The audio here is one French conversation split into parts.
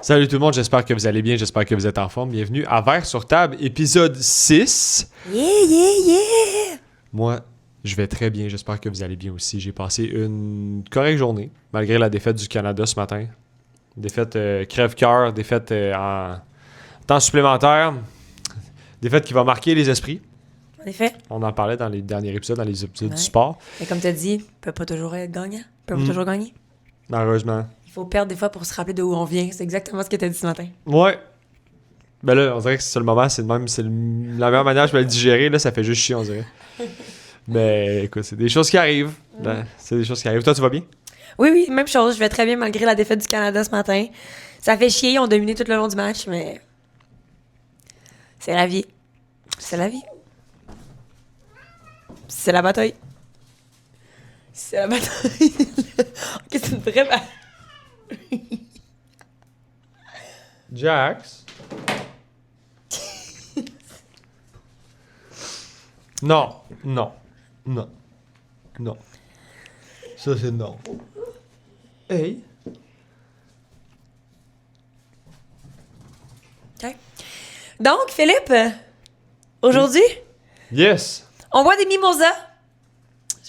Salut tout le monde, j'espère que vous allez bien, j'espère que vous êtes en forme. Bienvenue à Verre sur table, épisode 6. Yeah! Moi, je vais très bien, j'espère que vous allez bien aussi. J'ai passé une correcte journée, malgré la défaite du Canada ce matin. Défaite crève-cœur, défaite en temps supplémentaire. Défaite qui va marquer les esprits. En effet. On en parlait dans les derniers épisodes, dans les épisodes Ouais. du sport. Mais comme tu as dit, on peut pas toujours être gagnant. On peut pas toujours gagner. Malheureusement. Il faut perdre des fois pour se rappeler de où on vient. C'est exactement ce que tu as dit ce matin. Ouais. Ben là, on dirait que c'est le moment, c'est le même, la meilleure manière que je vais le digérer, là, ça fait juste chier, on dirait. Mais écoute, c'est des choses qui arrivent. Là, c'est des choses qui arrivent. Toi, tu vas bien? Oui, même chose. Je vais très bien malgré la défaite du Canada ce matin. Ça fait chier, ils ont dominé tout le long du match, mais c'est la vie. C'est la vie. C'est la bataille. C'est la bataille. Ok, c'est une vraie bataille. Jax? Non. Ça, c'est non. Hey. Ok. Donc, Philippe, aujourd'hui, Yes! on boit des mimosas.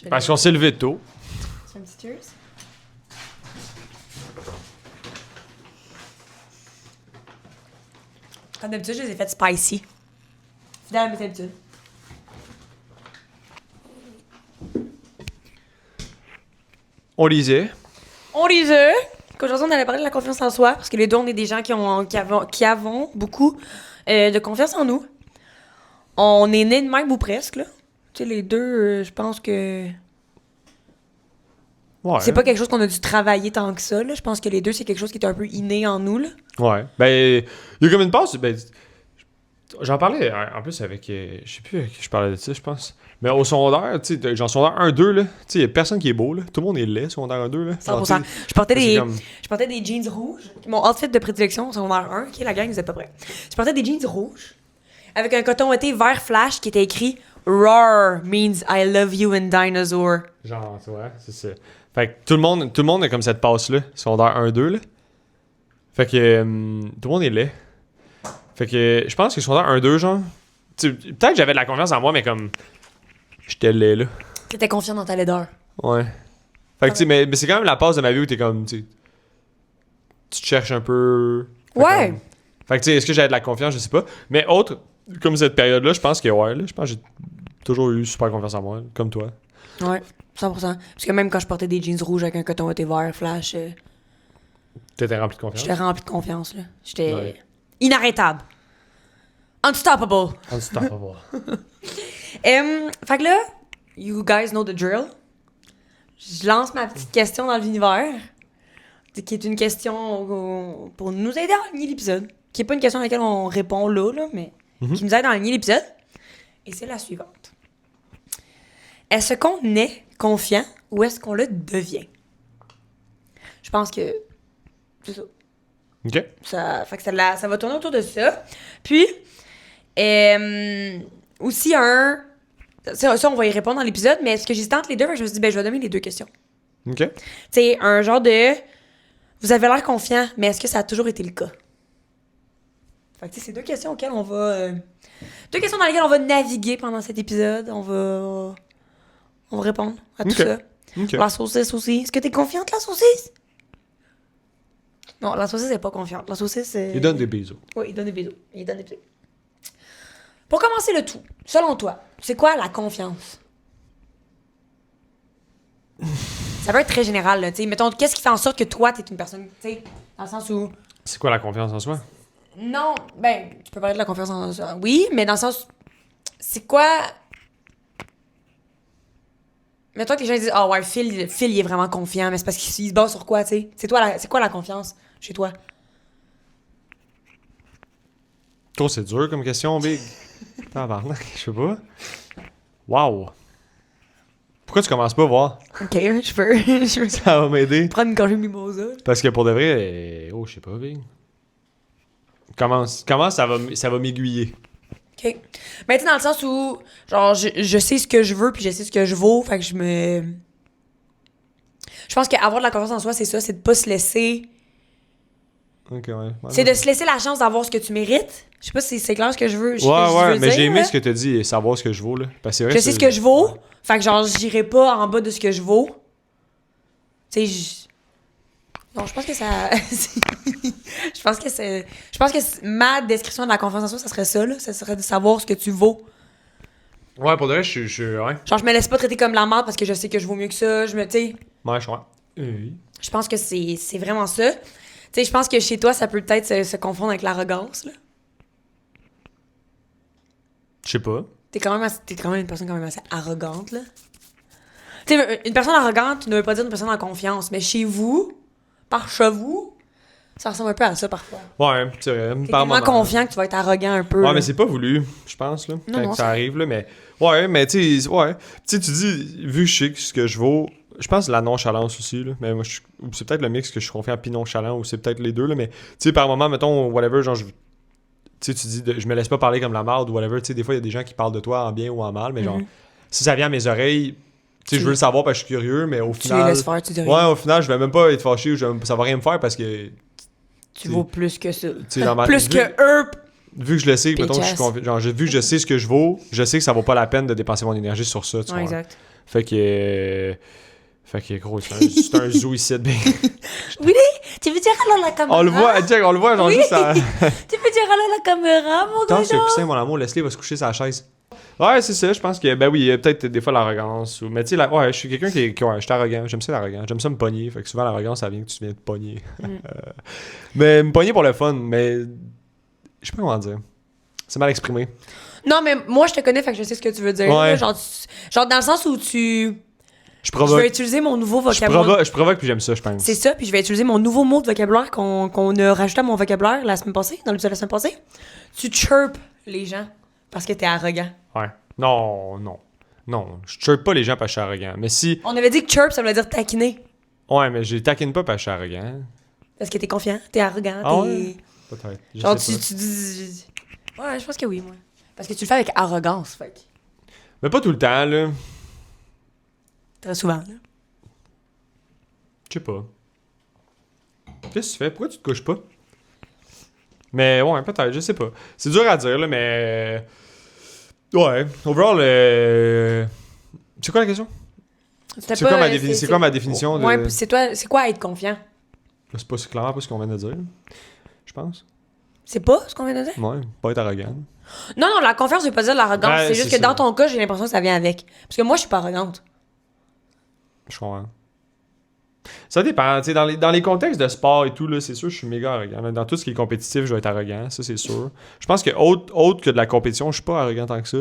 Parce qu'on s'est levé tôt. C'est un petit cheers. Comme d'habitude, je les ai faites spicy. Fidèle à mes habitudes. On lisait. On lisait qu'aujourd'hui, on allait parler de la confiance en soi, parce que les deux, on est des gens qui avons beaucoup de confiance en nous. On est nés de même ou presque, là. Tu sais, les deux, je pense que Ouais. c'est pas quelque chose qu'on a dû travailler tant que ça, là. Je pense que les deux, c'est quelque chose qui est un peu inné en nous, là. Ouais. Ben, il y a comme une passe. Ben, j'en parlais en plus avec. Je sais plus avec qui je parlais de ça, je pense. Mais au secondaire, tu sais, genre secondaire 1-2, là. Tu sais, il y a personne qui est beau, là. Tout le monde est laid, secondaire 1-2, là. 100%. Je portais c'est des, comme- je portais des jeans rouges. Mon outfit de prédilection, secondaire 1, ok, la gang, vous êtes pas prêts. Je portais des jeans rouges avec un coton ouaté vert flash qui était écrit Roar means I love you in dinosaur. Genre, tu vois, c'est ça. Fait que tout le monde a comme cette passe-là, secondaire 1-2, là. Fait que tout le monde est laid. Fait que je pense que secondaire 1-2, genre. Peut-être que j'avais de la confiance en moi, mais comme. J'étais laid, là. T'étais confiant dans ta laideur. Ouais. Fait que tu sais, mais c'est quand même la passe de ma vie où t'es comme. Tu te cherches un peu. Ouais. Fait que tu sais, est-ce que j'avais de la confiance, je sais pas. Mais autre, comme cette période-là, je pense que ouais, là, je pense que j'ai toujours eu super confiance en moi, comme toi. Ouais, 100%. Parce que même quand je portais des jeans rouges avec un coton ouaté vert flash, T'étais rempli de confiance. j'étais rempli de confiance, là. J'étais Ouais. inarrêtable. Unstoppable. Unstoppable. Fait que là, you guys know the drill. Je lance ma petite question dans l'univers, qui est une question pour nous aider à gagner l'épisode. Qui est pas une question à laquelle on répond là, mais qui nous aide à gagner l'épisode. Et c'est la suivante. Est-ce qu'on est confiant ou est-ce qu'on le devient? Je pense que c'est ça. OK. Fait que ça va tourner autour de ça. Puis, aussi ça, on va y répondre dans l'épisode, mais est-ce que j'hésite entre les deux? Fait que je me suis dit, ben, je vais donner les deux questions. OK. Tu sais, un genre de... Vous avez l'air confiant, mais est-ce que ça a toujours été le cas? Fait que, tu sais, c'est deux questions auxquelles on va... deux questions dans lesquelles on va naviguer pendant cet épisode. On va répondre à tout OK. ça. OK. La saucisse aussi. Est-ce que t'es confiante, la saucisse? Non, la saucisse n'est pas confiante. La saucisse, c'est... Il donne des bisous. Oui, il donne des bisous. Il donne des bisous. Pour commencer le tout, selon toi, c'est quoi la confiance? Ça peut être très général, là, tu sais. Mettons, qu'est-ce qui fait en sorte que toi, t'es une personne, tu sais, dans le sens où... C'est quoi la confiance en soi? Non, ben, tu peux parler de la confiance en soi. Oui, mais dans le sens... C'est quoi... Mettons que les gens disent « Ah ouais, Phil, il est vraiment confiant. » Mais c'est parce qu'il se base sur quoi, tu sais? C'est quoi la confiance chez toi? Toi, c'est dur comme question, Big. Tabarnak, je sais pas. Wow. Pourquoi tu commences pas à voir? OK, je peux Ça va m'aider. prendre une gorgée de mimosa. Parce que pour de vrai, oh, je sais pas, Big. Comment ça va m'aiguiller? OK. Mais tu sais, dans le sens où, genre, je sais ce que je veux, puis je sais ce que je vaux, fait que je pense qu'avoir de la confiance en soi, c'est ça, c'est de pas se laisser... Ok, ouais. C'est de se laisser la chance d'avoir ce que tu mérites. Je sais pas si c'est clair ce que je veux, Ouais, mais dire, j'ai aimé là. ce que t'as dit, savoir ce que je vaux, là. Parce que c'est vrai Je sais ce que je vaux, fait que genre, j'irai pas en bas de ce que je vaux. Tu sais, non, je pense que ça... je pense que ma description de la confiance en soi, ça serait ça, là. Ça serait de savoir ce que tu vaux. Ouais, pour de vrai, ouais. Genre, je me laisse pas traiter comme la merde parce que je sais que je vaux mieux que ça. Tu sais... Ouais, je crois. Oui. Je pense que c'est vraiment ça. Tu sais, je pense que chez toi, ça peut peut-être se confondre avec l'arrogance, là. Je sais pas. T'es quand même une personne quand même assez arrogante, là. Tu sais, une personne arrogante ne veut pas dire une personne en confiance, mais chez vous, par chez vous, ça ressemble un peu à ça parfois. Ouais, c'est vrai. T'es tellement confiant que tu vas être arrogant un peu. Ouais, là. mais c'est pas voulu, je pense, là. Non, Quand non, ça arrive, là, mais... Ouais, mais tu sais, ouais. Tu sais, tu dis, vu que je sais ce que je vaux... Je pense la nonchalance aussi, là. Mais moi, c'est peut-être le mix que je suis confiant puis nonchalant, ou c'est peut-être les deux, là. Mais, tu sais, par moment, mettons, whatever, genre, tu sais, tu dis, je me laisse pas parler comme la marde ou whatever. Tu sais, des fois, il y a des gens qui parlent de toi en bien ou en mal, mais genre, si ça vient à mes oreilles, tu sais, je veux le savoir parce que je suis curieux, mais au Tu final... les laisses faire, tu dis rien. Ouais, au final, je vais même pas être fâché ou ça va rien me faire parce que... Tu vaux plus que ça. Plus que eux. Vu que je le sais, mettons, Bitch ass. vu que je sais ce que je vaux, je sais que ça vaut pas la peine de dépenser mon énergie sur ça, tu vois. Exact. Fait que gros, c'est un zooicide. Oui, tu veux dire allô la caméra? On le voit, Jack, on le voit, genre Oui. juste à... Tu veux dire allô la caméra, mon gars? Tant que putain, mon amour, Leslie va se coucher sur la chaise. Ouais, c'est ça, je pense que, ben oui, il y a peut-être des fois l'arrogance. Mais tu sais, ouais, je suis quelqu'un ouais, je suis arrogant, j'aime ça l'arrogance, j'aime ça me pogner. Fait que souvent l'arrogance, ça vient que tu viens de pogner. Mais me pogner pour le fun, mais... Je sais pas comment dire. C'est mal exprimé. Non, mais moi, je te connais, fait que je sais ce que tu veux dire. Ouais. Là, genre, dans le sens où Je je provoque. vais utiliser mon nouveau vocabulaire. Je provoque puis j'aime ça, je pense. C'est ça, puis je vais utiliser mon nouveau mot de vocabulaire qu'on a rajouté à mon vocabulaire la semaine passée, dans l'épisode de la semaine passée. Tu chirpes les gens parce que t'es arrogant. Ouais. Non. Je chirpe pas les gens parce que je suis arrogant. Mais si... On avait dit que chirp, ça voulait dire taquiner. Ouais, mais je les taquine pas parce que je suis arrogant. Parce que t'es confiant, t'es arrogant, Ah t'es... ouais? Peut-être. Je Genre, sais tu pas. dis... Ouais, je pense que oui, moi. Parce que tu le fais avec arrogance, fait que... Mais pas tout le temps, là. Très souvent, là. Je sais pas. Qu'est-ce que tu fais? Pourquoi tu te couches pas? Mais ouais, peut-être, je sais pas. C'est dur à dire, là, mais... Ouais. Overall, c'est quoi la question? C'est quoi ma définition de... Ouais, c'est quoi être confiant? C'est clairement pas ce qu'on vient de dire. Je pense. C'est pas ce qu'on vient de dire? Ouais, pas être arrogant. Non, la confiance, je veux pas dire l'arrogance. Ouais, c'est juste c'est que ça. dans ton cas, j'ai l'impression que ça vient avec. Parce que moi, je suis pas arrogante. Je comprends. Ça dépend. Tu sais, dans les contextes de sport et tout, là, c'est sûr, je suis méga arrogant. Dans tout ce qui est compétitif, je vais être arrogant. Ça, c'est sûr. Je pense que autre que de la compétition, je suis pas arrogant tant que ça.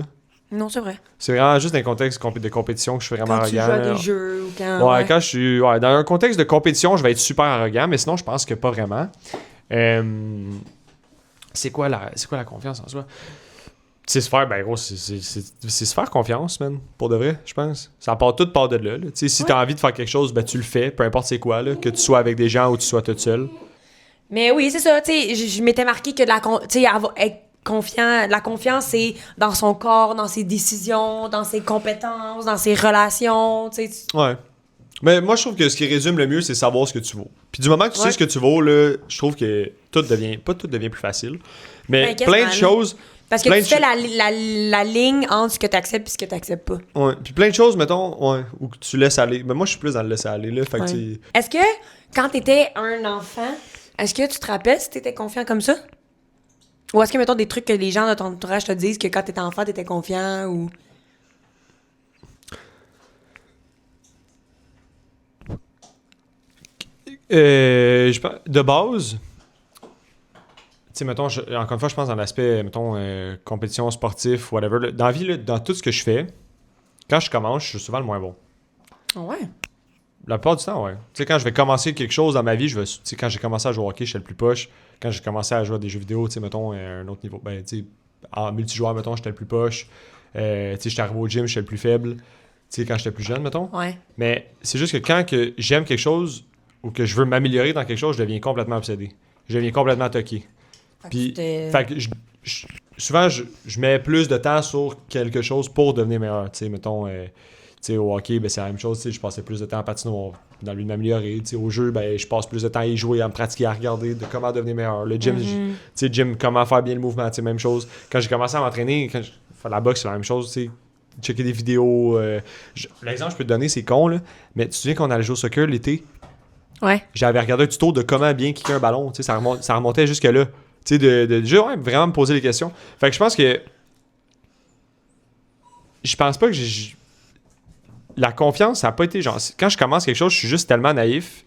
Non, c'est vrai. C'est vraiment juste dans un contexte de compétition que je suis vraiment Quand tu arrogant. joues à là. des jeux ou quand... Ouais, quand je suis. Ouais, dans un contexte de compétition, je vais être super arrogant, mais sinon, je pense que pas vraiment. C'est quoi la confiance en soi? C'est se faire, ben gros, c'est se faire confiance, man, pour de vrai, je pense. Ça part tout part de là. Tu sais, si t'as envie de faire quelque chose, ben tu le fais, peu importe c'est quoi, là, que tu sois avec des gens ou tu sois toute seule. Mais oui, c'est ça, tu sais, je m'étais marqué que être confiant, la confiance, c'est dans son corps, dans ses décisions, dans ses compétences, dans ses relations, tu sais. Ouais. Mais moi, je trouve que ce qui résume le mieux, c'est savoir ce que tu vaux. Puis du moment que tu sais ce que tu vaux, là, je trouve que tout devient plus facile, mais Ben, plein de choses... Parce que plein tu de fais la ligne entre ce que tu acceptes et ce que tu acceptes pas. Ouais, puis plein de choses, mettons, ouais, où que tu laisses aller. Mais moi, je suis plus dans le laisser aller, là, fait que tu... Est-ce que, quand t'étais un enfant, est-ce que tu te rappelles si t'étais confiant comme ça? Ou est-ce que, mettons, des trucs que les gens de ton entourage te disent que quand t'étais enfant, t'étais confiant ou... De base, tu sais, mettons, encore une fois, je pense dans l'aspect, mettons, compétition sportif, whatever. Là, dans la vie, là, dans tout ce que je fais, quand je commence, je suis souvent le moins bon. Ouais. La plupart du temps, ouais. Tu sais, quand je vais commencer quelque chose dans ma vie, tu sais, quand j'ai commencé à jouer au hockey, j'étais le plus poche. Quand j'ai commencé à jouer à des jeux vidéo, tu sais, mettons, à un autre niveau, ben, tu sais, en multijoueur, mettons, j'étais le plus poche. Tu sais, j'étais arrivé au gym, j'étais le plus faible. Tu sais, quand j'étais plus jeune, mettons. Ouais. Mais c'est juste que quand que j'aime quelque chose ou que je veux m'améliorer dans quelque chose, je deviens complètement obsédé. Je deviens complètement toqué. Puis, fait que souvent, je mets plus de temps sur quelque chose pour devenir meilleur. Tu sais, mettons, tu sais, au hockey, ben, c'est la même chose. Tu sais, je passais plus de temps en patinoire dans le but de m'améliorer. Tu sais, au jeu, ben, je passe plus de temps à y jouer, à me pratiquer, à regarder de comment devenir meilleur. Le gym, tu sais, gym, comment faire bien le mouvement. Tu sais, même chose. Quand j'ai commencé à m'entraîner, quand je fais la boxe, c'est la même chose. Tu sais, checker des vidéos. L'exemple que je peux te donner, c'est con, là. Mais tu te souviens qu'on allait jouer au soccer l'été? Ouais. J'avais regardé un tuto de comment bien kicker un ballon. Tu sais, ça remontait jusque-là. Tu sais, de déjà, ouais, vraiment me poser des questions. Fait que je pense que. Je pense pas que j'ai. La confiance, ça a pas été genre. Quand je commence quelque chose, je suis juste tellement naïf.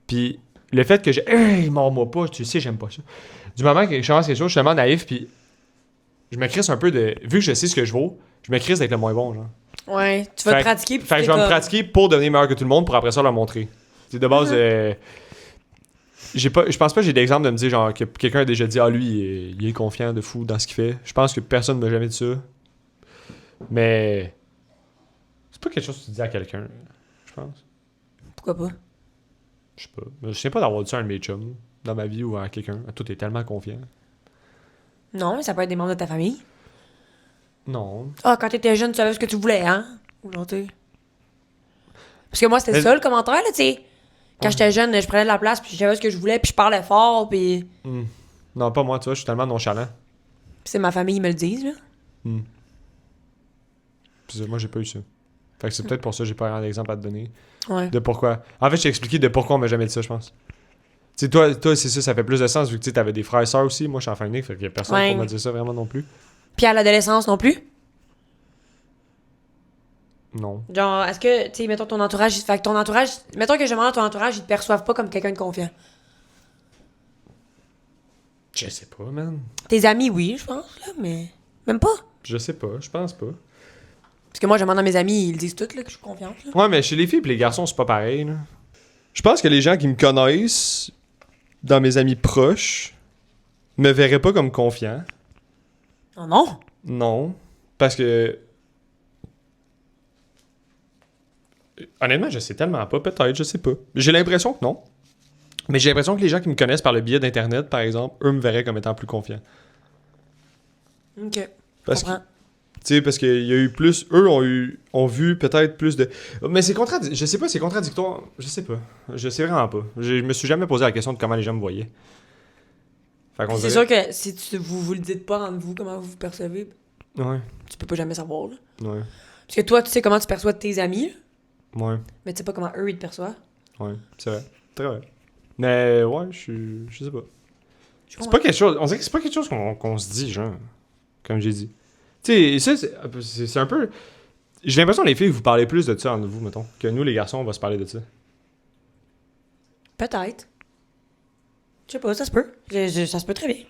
Puis le fait que j'ai. Hey, mords-moi pas, tu sais, j'aime pas ça. Du moment que je commence quelque chose, je suis tellement naïf. Puis je me crisse un peu de. Vu que je sais ce que je vaux, je me crisse d'être le moins bon, genre. Ouais. Tu vas te pratiquer. Fait que je vais me pratiquer pour devenir meilleur que tout le monde pour après ça leur montrer. C'est de base. Je pense pas que j'ai d'exemple de me dire genre que quelqu'un a déjà dit lui il est confiant de fou dans ce qu'il fait. Je pense que personne ne m'a jamais dit ça. Mais c'est pas quelque chose que tu dis à quelqu'un, je pense. Pourquoi pas? Je sais pas. Je sais pas d'avoir dit ça à un de mes chums dans ma vie ou à quelqu'un. Toi t'es tellement confiant. Non, mais ça peut être des membres de ta famille. Non. Ah, quand t'étais jeune, tu savais ce que tu voulais, hein? Ou non, tu. Parce que moi, c'était ça le commentaire, là, tu sais. Quand j'étais jeune, je prenais de la place, puis je savais ce que je voulais, puis je parlais fort, puis Non, pas moi, tu vois, je suis tellement nonchalant. c'est ma famille, ils me le disent, là. Puis moi, j'ai pas eu ça. Fait que c'est peut-être pour ça que j'ai pas un exemple à te donner. Ouais. De pourquoi. En fait, je t'ai expliqué de pourquoi on m'a jamais dit ça, je pense. Tu sais, toi c'est ça fait plus de sens vu que tu avais des frères et sœurs aussi. Moi, je suis enfant unique, fait qu'il y a personne pour me dire ça vraiment non plus. Puis à l'adolescence non plus? Non. Genre, est-ce que, tu sais, mettons ton entourage, fait que ton entourage, mettons que je demande à ton entourage, ils te perçoivent pas comme quelqu'un de confiant. Je sais pas, man. Tes amis, oui, je pense, là, mais même pas. Je sais pas, je pense pas. Parce que moi, je demande à mes amis, ils le disent tous, là, que je suis confiante, là. Ouais, mais chez les filles et les garçons, c'est pas pareil, là. Je pense que les gens qui me connaissent, dans mes amis proches, me verraient pas comme confiant. Oh non? Non. Parce que. Honnêtement, je sais tellement pas. Peut-être, je sais pas. J'ai l'impression que non. Mais j'ai l'impression que les gens qui me connaissent par le biais d'Internet, par exemple, eux me verraient comme étant plus confiant. Ok. Parce que. Tu sais, parce qu'il y a eu plus. Eux ont vu peut-être plus de. Mais c'est contradictoire. Je sais pas, c'est contradictoire. Je sais pas. Je sais vraiment pas. Je me suis jamais posé la question de comment les gens me voyaient. Fait qu'on C'est dirait... sûr que si vous le dites pas entre vous, comment vous vous percevez, Ouais. tu peux pas jamais savoir, là. Ouais. Parce que toi, tu sais comment tu perçois tes amis, là, Ouais. mais tu sais pas comment eux, ils te perçoivent. Ouais. C'est vrai. Très vrai. Mais ouais, je sais pas. Je C'est comprends. pas quelque chose. On dirait que c'est pas quelque chose qu'on se dit, genre. Comme j'ai dit. Tu sais, ça, c'est un peu. J'ai l'impression que les filles, vous parlez plus de ça entre vous, mettons. Que nous, les garçons, on va se parler de ça. Peut-être. Je sais pas, ça se peut. Ça se peut très bien.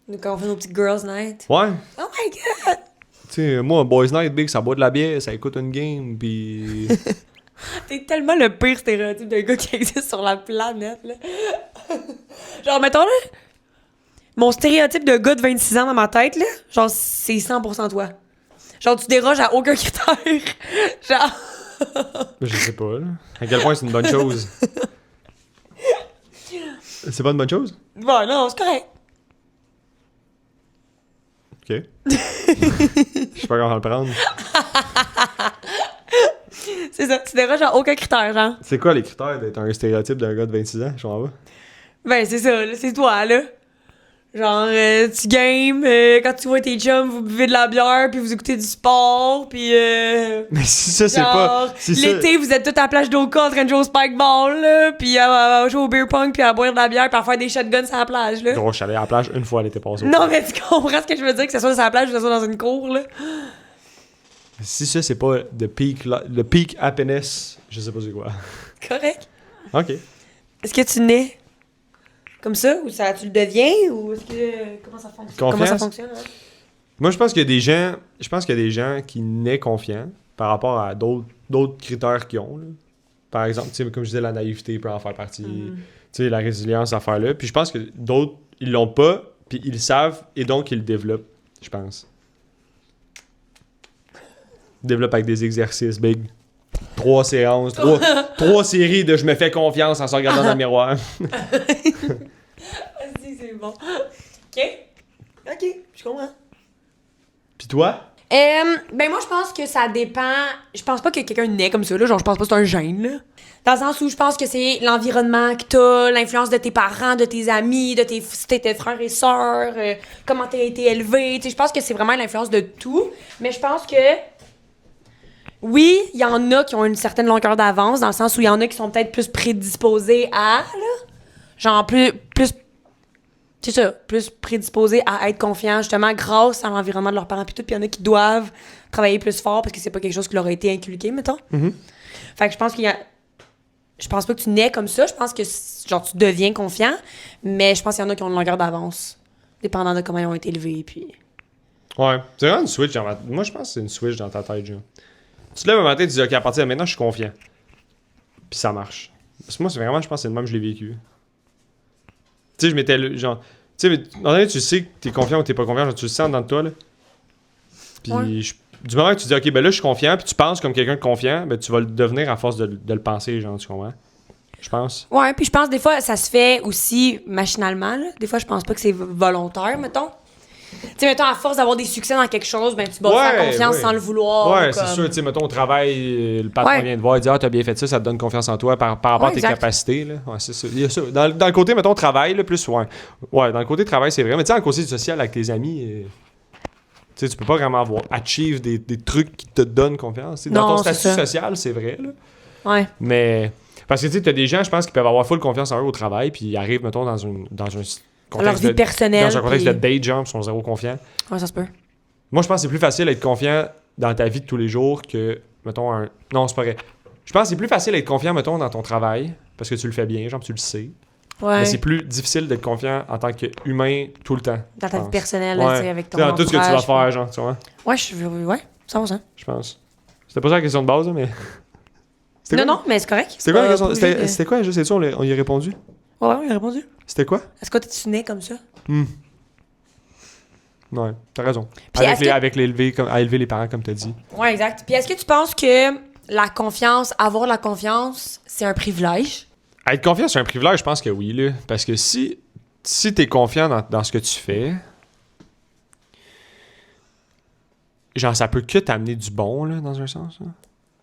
Nous, quand on fait nos petites girls' night. Ouais. Oh my god! Tu sais, moi, Boys Night, Big, ça boit de la bière, ça écoute une game, pis. T'es tellement le pire stéréotype de gars qui existe sur la planète, là. Genre, mettons, là, mon stéréotype de gars de 26 ans dans ma tête, là, genre, c'est 100% toi. Genre, tu déroges à aucun critère. Genre... Je sais pas, là. À quel point c'est une bonne chose. C'est pas une bonne chose? Bon, non, c'est correct. Ok. Je sais pas comment le prendre. C'est ça, tu déroges à aucun critère, genre. C'est quoi les critères d'être un stéréotype d'un gars de 26 ans? Je comprends pas. Ben, c'est ça, là, c'est toi, là. Genre, tu games, quand tu vois tes chums, vous buvez de la bière, puis vous écoutez du sport, puis Mais si ça, c'est genre, pas. Si l'été, vous êtes tous à la plage d'Oka en train de jouer au spikeball, là, puis à jouer au beer pong, puis à boire de la bière, puis à faire des shotguns sur la plage, là. Gros, je suis allé à la plage une fois l'été passé. Non, mais tu comprends ce que je veux dire, que ce soit sur la plage ou que ce soit dans une cour, là. Si ça, c'est pas le peak happiness, je sais pas c'est quoi. Correct. Ok. Est-ce que tu nais comme ça, ou ça, tu le deviens, ou est-ce que... Comment ça fonctionne? Confiance? Comment ça fonctionne, hein? Moi, je pense qu'il y a des gens. Je pense qu'il y a des gens qui naissent confiants par rapport à d'autres critères qu'ils ont. Là. Par exemple, tu sais, comme je disais, la naïveté peut en faire partie. Tu sais, la résilience à faire là. Puis je pense que d'autres, ils l'ont pas, puis ils le savent, et donc ils le développent, je pense. Ils développent avec des exercices, big. 3 séances, 3 séries de je me fais confiance en se regardant dans le miroir. Ah, si, c'est bon. OK. Ok, je comprends. Puis toi? Ben moi, je pense que ça dépend. Je pense pas que quelqu'un naît comme ça, là. Genre, je pense pas que c'est un gène, là. Dans le sens où je pense que c'est l'environnement que t'as, l'influence de tes parents, de tes amis, de si t'étais frères et sœurs, comment t'as été élevé. Tu sais, je pense que c'est vraiment l'influence de tout. Mais je pense que oui, il y en a qui ont une certaine longueur d'avance, dans le sens où il y en a qui sont peut-être plus prédisposés à, là. Genre, plus c'est ça, plus prédisposés à être confiants, justement, grâce à l'environnement de leurs parents pis tout. Puis il y en a qui doivent travailler plus fort parce que c'est pas quelque chose qui leur a été inculqué, mettons. Mm-hmm. Fait que je pense qu'il y a... Je pense pas que tu nais comme ça. Je pense que, genre, tu deviens confiant. Mais je pense qu'il y en a qui ont une longueur d'avance, dépendant de comment ils ont été élevés, puis... Ouais, c'est vraiment une switch. Moi, je pense que c'est une switch dans ta tête, genre. Tu te lèves un matin et tu dis, OK, à partir de maintenant, je suis confiant. Puis ça marche. Parce que moi, c'est vraiment, je pense que c'est le même que je l'ai vécu. Tu sais, je m'étais, genre... Tu sais, tu sais que t'es confiant ou t'es pas confiant, genre, tu le sens dans toi, là. Puis, Ouais. du moment que tu dis, OK, ben là, je suis confiant, puis tu penses comme quelqu'un de confiant, ben tu vas le devenir à force de le penser, genre, tu comprends? Je pense. Ouais, puis je pense des fois, ça se fait aussi machinalement, là. Des fois, je pense pas que c'est volontaire, mettons. Tu sais, mettons, à force d'avoir des succès dans quelque chose, ben tu bâtis ta confiance sans le vouloir. Ouais, comme... c'est sûr, tu sais, mettons, au travail, le patron Ouais. vient te voir, il dit, ah, t'as bien fait ça te donne confiance en toi par rapport à tes exact. capacités, là. Ouais, c'est ça. Il y a ça. Dans le côté, mettons, travail, là, plus, ouais. Ouais, dans le côté travail, c'est vrai. Mais tu sais, dans le côté social avec tes amis, tu sais, tu peux pas vraiment avoir achieve des trucs qui te donnent confiance. Dans Non, ton c'est statut ça. social, c'est vrai, là. Ouais. Mais, parce que tu sais, t'as des gens, je pense, qui peuvent avoir full confiance en eux au travail, puis ils arrivent, mettons, dans un Leur vie personnelle. dans un contexte puis- de date, genre, ils sont zéro confiants. Ouais, ça se peut. Moi, je pense que c'est plus facile d'être confiant dans ta vie de tous les jours que, mettons, un... Non, c'est pas vrai. Je pense que c'est plus facile d'être confiant, mettons, dans ton travail, parce que tu le fais bien, genre, tu le sais. Ouais. Mais c'est plus difficile d'être confiant en tant qu'humain tout le temps. Dans ta je vie pense. personnelle, Ouais. tu sais, avec ton Dans tout ce que tu vas entourage, faire, genre, tu vois. Ouais, ouais, 100%. Je pense. C'était pas ça la question de base, là, mais... C'était Non, quoi? non, mais c'est correct. C'était quoi la question? Pas obligé de- C'était quoi, je sais-tu, on y a répondu? Ouais, ouais, il a répondu. C'était quoi? Est-ce que tu nais comme ça? Ouais, t'as raison. Puis Avec, est-ce que- avec l'élever, à élever les parents, comme t'as dit. Ouais, exact. Puis est-ce que tu penses que la confiance, avoir la confiance, c'est un privilège? Être confiant, c'est un privilège, je pense que oui, là. Parce que si t'es confiant dans ce que tu fais, genre, ça peut que t'amener du bon, là, dans un sens. Là.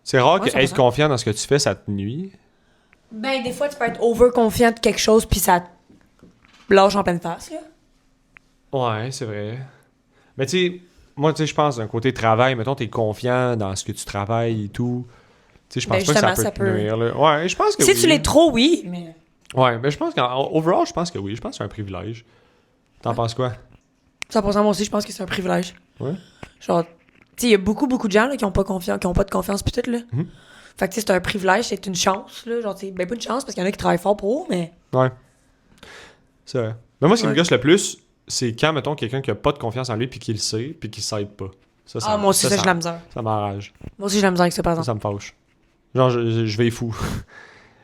C'est rare Ouais, que être 100%. confiant dans ce que tu fais, ça te nuit. Ben, des fois, tu peux être over-confiant de quelque chose, puis ça te lâche en pleine face, là. Ouais, c'est vrai. Mais tu sais, moi, tu sais, je pense d'un côté travail, mettons, t'es confiant dans ce que tu travailles et tout. Tu sais, je pense Ben, pas que justement, ça ça peut peut- te nuire, là. Ouais, je pense que Si oui. tu l'es trop, oui, mais... Ouais, mais je pense qu'en overall, je pense que oui. Je pense que c'est un privilège. T'en penses quoi? 100% moi aussi, je pense que c'est un privilège. Ouais. Genre, tu sais, il y a beaucoup de gens, là, qui ont pas de confiance, pis tout, là. Mhm. Fait que, tu sais, c'est un privilège, c'est une chance, là. Genre, tu sais, ben, pas une chance, parce qu'il y en a qui travaillent fort pour, mais... Ouais. C'est vrai. Mais moi, ce qui me Ouais. gosse le plus, c'est quand, mettons, quelqu'un qui a pas de confiance en lui puis qui le sait puis qui s'aide pas. Ah, moi aussi, ça, j'ai la misère. Ça m'enrage. Moi aussi, j'ai la misère avec ça, par Ça, exemple. ça me fâche. Genre, je vais fou.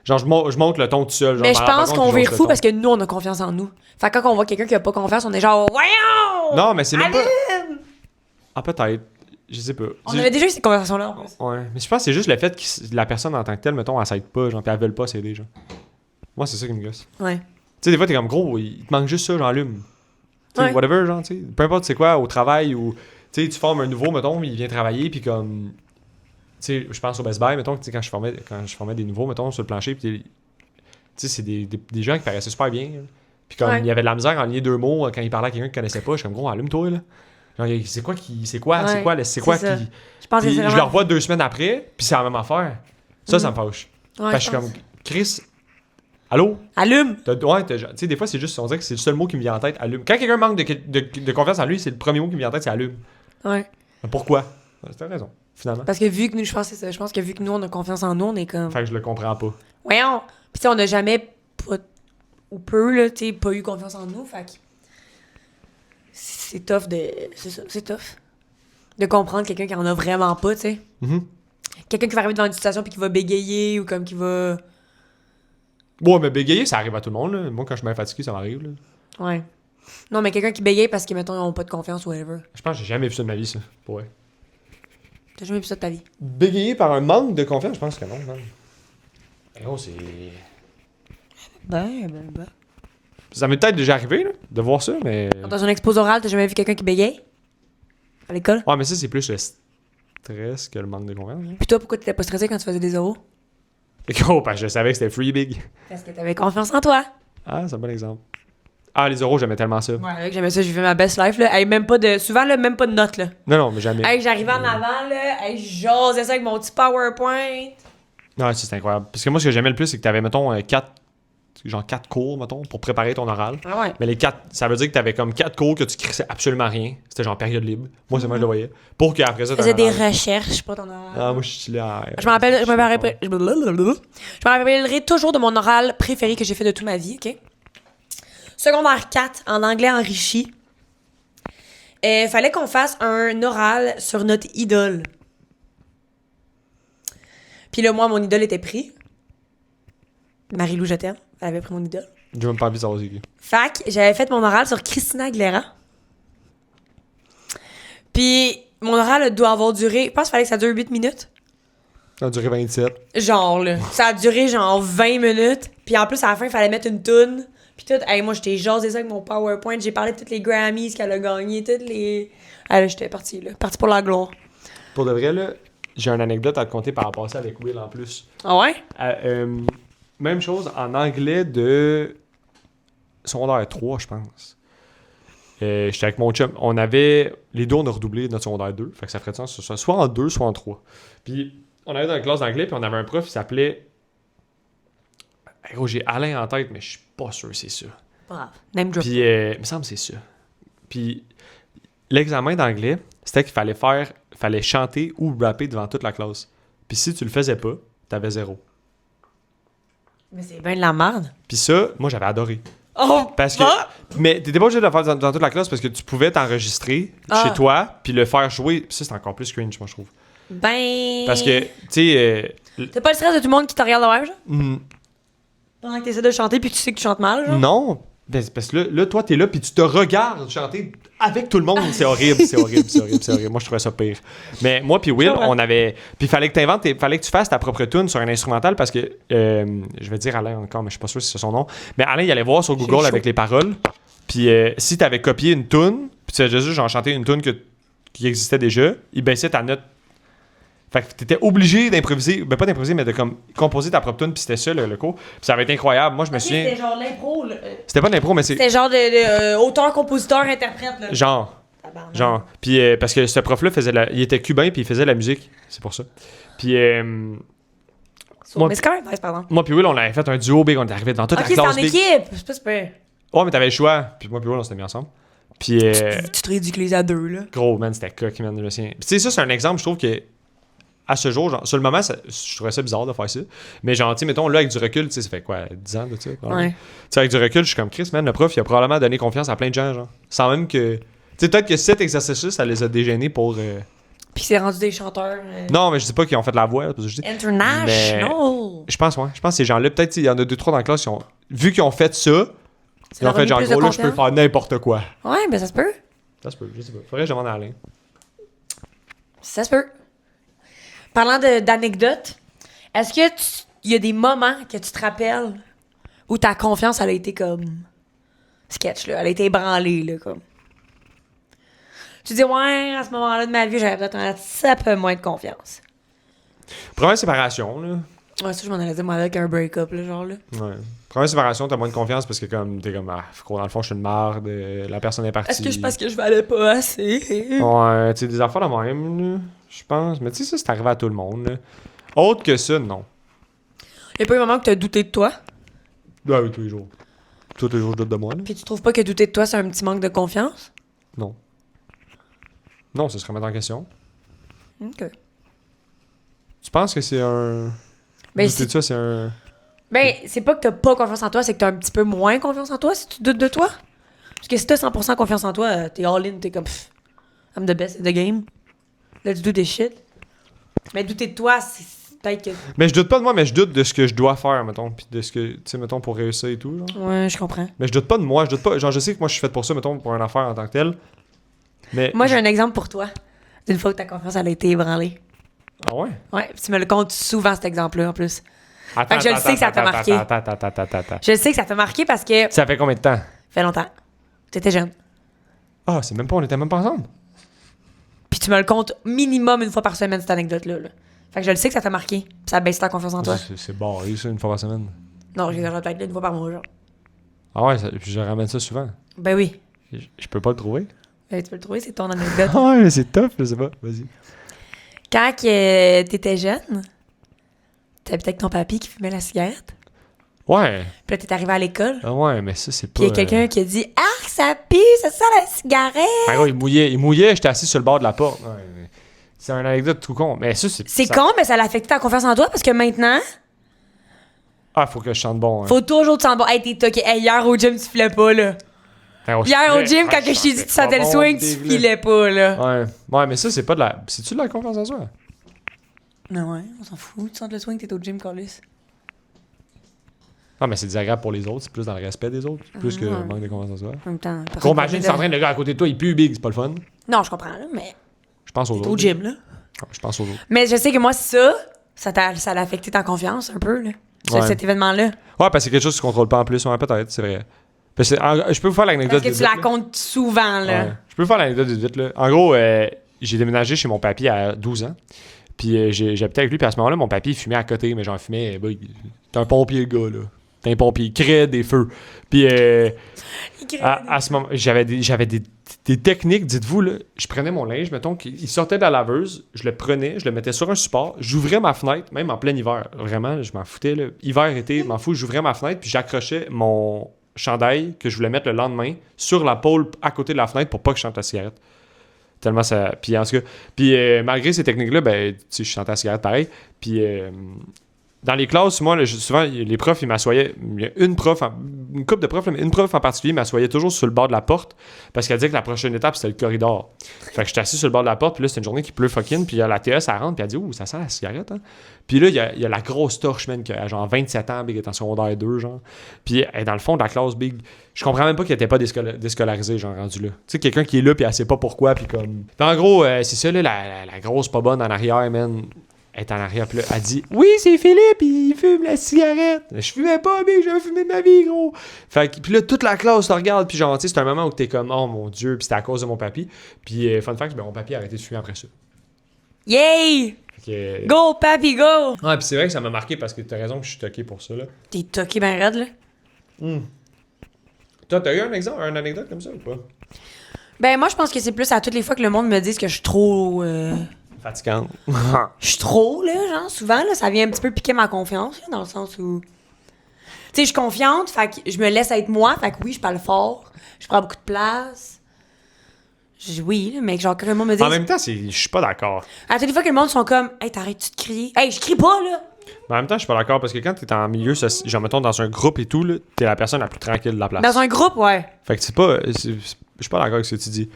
Genre, je monte le ton tout seul. Genre, Mais je me rends pense pas compte qu'on que je vire monte fou le parce que nous, on a confiance en nous. Fait que quand on voit quelqu'un qui a pas confiance, on est genre, voyons! ton. Non, mais c'est même pas... Allume! Ah, peut-être. Je sais pas. On avait déjà eu cette conversation-là, en plus. Ouais. Mais je pense que c'est juste le fait que la personne en tant que telle, mettons, elle s'aide pas, genre, puis elle veut pas s'aider, genre. Moi, c'est ça qui me gosse. Ouais. Tu sais, des fois, t'es comme, gros, il te manque juste ça, j'allume. Tu sais, Ouais. whatever, genre, tu sais. Peu importe c'est quoi, au travail ou... Tu sais, tu formes un nouveau, mettons, il vient travailler, puis comme... Tu sais, je pense au Best Buy, mettons, tu sais, quand je formais des nouveaux, mettons, sur le plancher, puis tu sais, c'est des gens qui paraissaient super bien, là. Puis comme, Ouais. il y avait de la misère à enligner deux mots quand il parlait à quelqu'un qu'il connaissait pas, je suis comme, gros, allume-toi, là. Genre, c'est quoi Ouais, c'est quoi c'est ça. qui... Je pense que Puis c'est je le vraiment... revois 2 semaines après, puis c'est la même affaire. Ça me fâche. Ouais, Parce que je suis comme, Chris, allô? Allume! Tu sais, des fois, c'est juste, on dirait que c'est le seul mot qui me vient en tête, allume. Quand quelqu'un manque de confiance en lui, c'est le premier mot qui me vient en tête, c'est allume. Ouais. Mais pourquoi? T'as raison, finalement. Parce que vu que nous, je pense que c'est ça. Je pense que vu que nous, on a confiance en nous, on est comme... Fait que je le comprends pas. Voyons! Puis tu sais, on n'a jamais, pas, ou peu, là, tu sais, pas eu confiance en nous, fait que... C'est tough de... C'est ça, c'est tough. De comprendre quelqu'un qui en a vraiment pas, tu sais. Mhm. Quelqu'un qui va arriver devant une situation puis qui va bégayer ou comme qui va... Bon, mais bégayer, ça arrive à tout le monde, là. Moi, quand je suis bien fatigué, ça m'arrive, là. Ouais. Non, mais quelqu'un qui bégaye parce que, mettons, ils n'ont pas de confiance ou whatever. Je pense que j'ai jamais vu ça de ma vie, ça. Ouais. T'as jamais vu ça de ta vie. Bégayer par un manque de confiance, je pense que non, man. Oh, c'est... Ça m'est peut-être déjà arrivé, là, de voir ça, mais... Dans un exposé oral, t'as jamais vu quelqu'un qui bégayait? À l'école? Ouais, mais ça, c'est plus le stress que le manque de confiance. Hein. Puis toi, pourquoi t'étais pas stressé quand tu faisais des oraux? Oh, parce que je savais que c'était free big. Parce que t'avais confiance en toi. Ah, c'est un bon exemple. Ah, les oraux, j'aimais tellement ça. Ouais, j'aimais ça, j'ai fait ma best life, là. Hey, même pas de... Souvent, là, même pas de notes, là. Non, mais jamais. Hey, j'arrivais en avant, là. Hey, j'osais ça avec mon petit PowerPoint. Non, c'est incroyable. Parce que moi, ce que j'aimais le plus, c'est que t'avais, mettons, 4 cours, mettons, pour préparer ton oral. Ah ouais. Mais les 4, ça veut dire que t'avais comme 4 cours que tu crissais absolument rien. C'était genre période libre. Moi, c'est moi, je le voyais. Pour qu'après ça, Je faisais des recherches, pas ton oral. Ah, moi, je suis là. Je me rappellerai toujours de mon oral préféré que j'ai fait de toute ma vie, OK? Secondaire 4, en anglais enrichi. Fallait qu'on fasse un oral sur notre idole. Puis là, moi, mon idole était pris. Marie-Lou, je t'aime. Elle avait pris mon idole. J'ai même pas envie de savoir c'est qui. Fac, j'avais fait mon oral sur Christina Aguilera. Puis mon oral doit avoir duré... Je pense qu'il fallait que ça dure 8 minutes. Ça a duré 27. Genre, là. Ça a duré genre 20 minutes. Puis en plus, à la fin, il fallait mettre une toune. Puis tout, hey, moi, j'étais jasé ça avec mon PowerPoint. J'ai parlé de toutes les Grammys qu'elle a gagnées, toutes les... Ah là, j'étais partie, là. Partie pour la gloire. Pour de vrai, là, j'ai une anecdote à te conter par rapport à ça avec Will en plus. Ah ouais? Même chose en anglais de secondaire 3, je pense. J'étais avec mon chum. On avait... Les deux, on a redoublé notre secondaire 2. Fait que ça ferait de sens que ce soit en 2, soit en 3. Puis on avait dans la classe d'anglais, puis on avait un prof qui s'appelait... Gros, j'ai Alain en tête, mais je suis pas sûr que c'est ça. Bravo. Name drop. Puis, il me semble que c'est ça. Puis, l'examen d'anglais, c'était qu'il fallait chanter ou rapper devant toute la classe. Puis, si tu le faisais pas, t'avais 0. Mais c'est bien de la merde. Puis ça, moi, j'avais adoré. Oh! Parce que... Ah! Mais t'étais pas obligé de le faire dans toute la classe parce que tu pouvais t'enregistrer chez toi, puis le faire jouer. Puis ça, c'est encore plus cringe, moi, je trouve. Ben... Parce que, tu sais... T'as pas le stress de tout le monde qui te regarde de même, genre? mm, Pendant que t'essaies de chanter puis que tu sais que tu chantes mal, genre? non. Parce que là, toi, t'es là, puis tu te regardes chanter avec tout le monde. C'est horrible, c'est horrible, c'est horrible, c'est horrible. Moi, je trouvais ça pire. Mais moi puis Will, on avait... Puis fallait que tu fasses ta propre tune sur un instrumental parce que... je vais dire Alain encore, mais je suis pas sûr si c'est son nom. Mais Alain, il allait voir sur Google avec les paroles. Puis si t'avais copié une tune, puis tu avais juste genre chanté une tune qui existait déjà, il baissait ta note. Fait que t'étais obligé d'improviser, ben pas d'improviser, mais de comme composer ta propre tune, puis c'était ça le cours. Puis ça avait été incroyable. Moi, je me souviens. C'était genre l'impro, là. C'était pas de l'impro, mais c'est. C'était genre de auteur, compositeur, interprète, là. Genre. Puis parce que ce prof-là il était cubain, puis il faisait la musique. C'est pour ça. Puis. Mais c'est quand même nice, pardon. Moi, puis Will, on avait fait un duo big, on est arrivé dans toute la Ok, c'est classe en big. équipe. C'est pas super. Ouais, mais t'avais le choix. Puis moi, puis Will, on s'était mis ensemble. Puis. Tu te ridiculises à deux, là. Gros, man, c'était coq, man, je me souviens. Puis tu sais, ça, c'est un exemple, je trouve que. À ce jour, genre, sur le moment, je trouvais ça bizarre de faire ça. Mais genre, tu sais, mettons, là, avec du recul, tu sais, ça fait quoi, 10 ans de ça? Ouais. Tu sais, avec du recul, je suis comme Chris, man, le prof, il a probablement donné confiance à plein de gens, genre. Sans même que. Tu sais, peut-être que cet exercice-là, ça les a dégênés pour. Puis c'est rendu des chanteurs. Non, mais je dis pas qu'ils ont fait la voix, parce que je dis. International! Je pense, ouais. Je pense que ces gens-là, peut-être, il y en a 2-3 dans la classe, vu qu'ils ont fait ça, ils ont fait genre, gros, là, je peux faire n'importe quoi. Ouais, ben ça se peut. Ça se peut, je sais pas. Faudrait que je demande à Alain. Ça se peut. Parlant d'anecdotes, est-ce que il y a des moments que tu te rappelles où ta confiance, elle a été comme sketch, là. Elle a été ébranlée, là, comme. Tu dis, ouais, à ce moment-là de ma vie, j'avais peut-être un petit peu moins de confiance. Première séparation, là. Ouais, ça, je m'en allais dire, moi, avec un break-up, là, genre, là. Ouais. Première séparation, t'as moins de confiance parce que comme t'es comme dans le fond je suis une marde, la personne est partie. Est-ce que je pense que je valais pas assez? Ouais, tu sais, des affaires de même, là, je pense. Mais tu sais, ça, c'est arrivé à tout le monde, là. Autre que ça, non. Y'a pas eu un moment que t'as douté de toi? Ah oui, tous les jours. Tous les jours, je doute de moi, là. Puis tu trouves pas que douter de toi, c'est un petit manque de confiance? Non. Non, ça se remet en question. OK. Tu penses que c'est un... Ben, douter de ça, c'est un... Ben, c'est pas que t'as pas confiance en toi, c'est que t'as un petit peu moins confiance en toi si tu doutes de toi. Parce que si t'as 100% confiance en toi, t'es all-in, t'es comme pff, I'm the best in the game. Let's do this shit. Mais douter de toi, c'est peut-être que... Mais je doute pas de moi, mais je doute de ce que je dois faire, mettons. Puis de ce que, tu sais, mettons, pour réussir et tout, genre. Ouais, je comprends. Mais je doute pas de moi, je doute pas... Genre, je sais que moi, je suis fait pour ça, mettons, pour une affaire en tant que telle. Mais... Moi, j'ai un exemple pour toi. D'une fois que ta confiance, elle a été ébranlée. Ah ouais? Ouais, puis tu me le comptes souvent, cet exemple-là, en plus. Attends, que je le sais que ça t'a marqué. Attends. Je sais que ça t'a marqué parce que... Ça fait combien de temps? Ça fait longtemps. T'étais jeune. Ah, on était même pas ensemble. Puis tu me le comptes minimum une fois par semaine, cette anecdote-là. Là. Fait que je le sais que ça t'a marqué. Puis ça baisse ta confiance en toi. C'est barré, ça, une fois par semaine. Non, j'exagère peut-être une fois par mois, genre. Ah ouais, puis je ramène ça souvent. Ben oui. Je peux pas le trouver. Ben, tu peux le trouver, c'est ton anecdote. Ah ouais, mais c'est tough, je sais pas. Vas-y. Quand t'étais jeune, t'habitais avec ton papy qui fumait la cigarette. Ouais. Puis là, t'es arrivé à l'école. Ah ouais, mais ça, c'est pas... Puis il y a quelqu'un qui a dit « Ah, ça pue, ça sent la cigarette! Ah ouais, il mouillait, j'étais assis sur le bord de la porte. Ouais, c'est une anecdote tout con. Mais ça, c'est... » C'est con, mais ça l'a affecté ta confiance en toi parce que maintenant, Ah, faut que je chante bon. Hein. faut toujours te sentir bon. Hey, t'es toqué. Hey, hier au gym, tu filais pas, là. Hier au gym, quand que je t'ai dit que tu sentais le swing, tu filais pas, là. Ouais, mais ça, c'est pas de la... C'est-tu de la confiance en soi? Non, ouais, on s'en fout. Tu sens le swing, t'es au gym, Carlis. Non, mais c'est désagréable pour les autres. C'est plus dans le respect des autres. Plus que le manque de confiance en soi. En même temps, Qu'on imagine, c'est en train de le gars à côté de toi, il pue big, c'est pas le fun. Non, je comprends, là, mais Je pense aux t'es autres. au gym, là. Je pense aux autres. Mais je sais que moi, ça l'a affecté ta confiance un peu, là. Ouais. Cet événement-là. Ouais, parce que c'est quelque chose que tu contrôles pas en plus. Ouais, peut-être, c'est vrai. Parce que, je peux vous faire l'anecdote Parce que vite, tu la là. comptes souvent, là. Ouais. Je peux vous faire l'anecdote vite, là. En gros, j'ai déménagé chez mon papy à 12 ans. Puis j'habitais avec lui. Puis à ce moment-là, mon papy, il fumait à côté. Mais genre, fumait... T'es un pompier, le gars, là. T'es un pompier. Il crée des feux. Puis à ce moment, j'avais des techniques. Dites-vous, là, je prenais mon linge, mettons, qu'il sortait de la laveuse. Je le prenais, je le mettais sur un support. J'ouvrais ma fenêtre, même en plein hiver. Vraiment, je m'en foutais, là. Hiver, été, je m'en fous. J'ouvrais ma fenêtre, puis j'accrochais mon chandail que je voulais mettre le lendemain sur la pôle à côté de la fenêtre pour pas que je chante la cigarette. Tellement ça... Puis en tout cas... Puis malgré ces techniques-là, ben, tu sais, je chantais la cigarette pareil. Puis... dans les classes, moi, souvent, les profs, ils m'assoyaient. Il y a une couple de profs, mais une prof en particulier m'assoyait toujours sur le bord de la porte parce qu'elle disait que la prochaine étape, c'était le corridor. Fait que j'étais assis sur le bord de la porte, puis là, c'était une journée qui pleut fucking, puis la TS, elle rentre, puis elle dit « Ouh, ça sent la cigarette, hein? » Puis là, il y a la grosse torche, man, qui a genre 27 ans, big, elle est en secondaire 2, genre. Puis elle est dans le fond de la classe, big. Je comprends même pas qu'elle était pas déscolarisée, genre, rendu là. Tu sais, quelqu'un qui est là, puis elle sait pas pourquoi, puis comme... Puis en gros, c'est ça, là, la grosse pas bonne en arrière, man. Elle est en arrière, puis là, elle dit « Oui, c'est Philippe, il fume la cigarette. » Je fumais pas, mais j'avais fumé de ma vie, gros. Fait que, puis là, toute la classe te regarde, puis genre, tu sais, c'est un moment où t'es comme « Oh mon Dieu », puis c'était à cause de mon papy. Puis, fun fact, ben, mon papy a arrêté de fumer après ça. Yay! Que... Go, papi, go! Ouais, puis c'est vrai que ça m'a marqué parce que t'as raison que je suis toqué pour ça, là. T'es toqué ben raide, là. Toi, t'as eu un exemple, une anecdote comme ça ou pas? Ben, moi, je pense que c'est plus à toutes les fois que le monde me dit que je suis trop... Fatigante. Je suis trop, là, genre, souvent, là, ça vient un petit peu piquer ma confiance, là, dans le sens où... Tu sais, je suis confiante, fait que je me laisse être moi, fait que oui, je parle fort, je prends beaucoup de place. Oui, là, mais genre, que le monde me dit... En même temps, je suis pas d'accord. À toutes les fois que le monde sont comme « Hey, t'arrêtes-tu de crier? Hey, je crie pas, là! » Mais en même temps, je suis pas d'accord parce que quand t'es en milieu, genre, mettons, dans un groupe et tout, là, t'es la personne la plus tranquille de la place. Dans un groupe, ouais. Fait que c'est pas... Je suis pas d'accord avec ce que tu dis.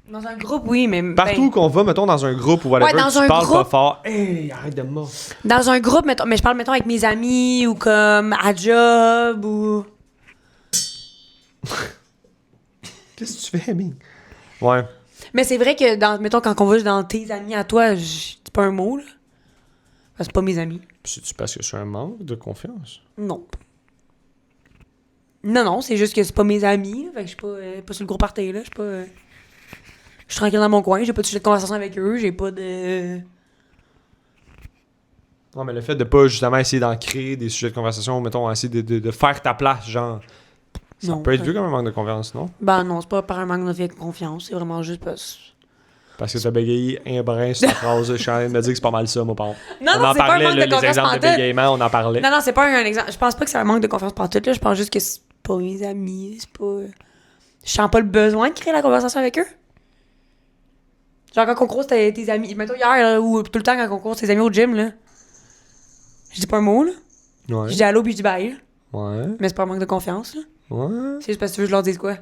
Dans un groupe, oui, mais... Partout qu'on va, mettons, dans un groupe ou whatever, Ouais, dans tu un parles groupe. pas fort. Hey, arrête de me mordre. Dans un groupe, mettons, mais je parle, mettons, avec mes amis ou comme à job ou... Qu'est-ce que tu fais, Amy? Ouais. Mais c'est vrai que, mettons, quand on va dans tes amis à toi, c'est pas un mot, là. Parce que c'est pas mes amis. C'est-tu parce que c'est un manque de confiance? Non. Non, c'est juste que c'est pas mes amis, là. Fait que je suis pas sur le gros party, là. Je suis pas... je suis tranquille dans mon coin, j'ai pas de sujet de conversation avec eux, j'ai pas de... Non, mais le fait de pas justement essayer d'en créer des sujets de conversation, mettons, essayer de faire ta place, genre... Ça Non, peut être vu comme un manque de confiance, non? Ben non, c'est pas par un manque de confiance, c'est vraiment juste Parce que t'as bégayé un brin sur ta phrase, je suis en train de me dire que c'est pas mal ça, mon parent. Non, On non, en c'est pas un parlait, manque là, de les confiance exemples de pantoute. bégayement, on en parlait. Non, c'est pas un exemple. Je pense pas que c'est un manque de confiance pantoute, là. Je pense juste que c'est pas mes amis, c'est pas... Je sens pas le besoin de créer la conversation avec eux. Genre, quand on croise tes amis, mettons hier, là, ou tout le temps quand on croise tes amis au gym, là, je dis pas un mot, là. Ouais. Je dis allô puis je dis bye, là. Ouais. Mais c'est pas un manque de confiance, là. Ouais. C'est juste parce que tu veux que je leur dise quoi?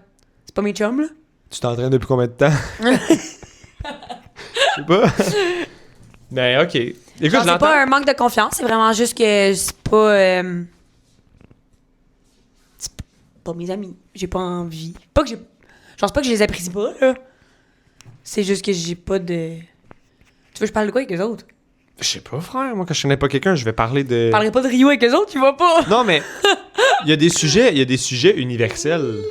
C'est pas mes chums, là? Tu t'entraînes depuis combien de temps? Je sais pas. Mais ok. Écoute, Genre, je c'est l'entends. pas un manque de confiance, c'est vraiment juste que c'est pas... c'est pas mes amis. J'ai pas envie. Pas que j'ai... Genre, c'est pas que je les apprécie pas, là. C'est juste que j'ai pas de... Tu veux que je parle de quoi avec eux autres? Je sais pas, frère. Moi, quand je connais pas quelqu'un, je vais parler de... Je parlerai pas de Rio avec les autres, tu vois pas. Non, mais il y a des sujets universels.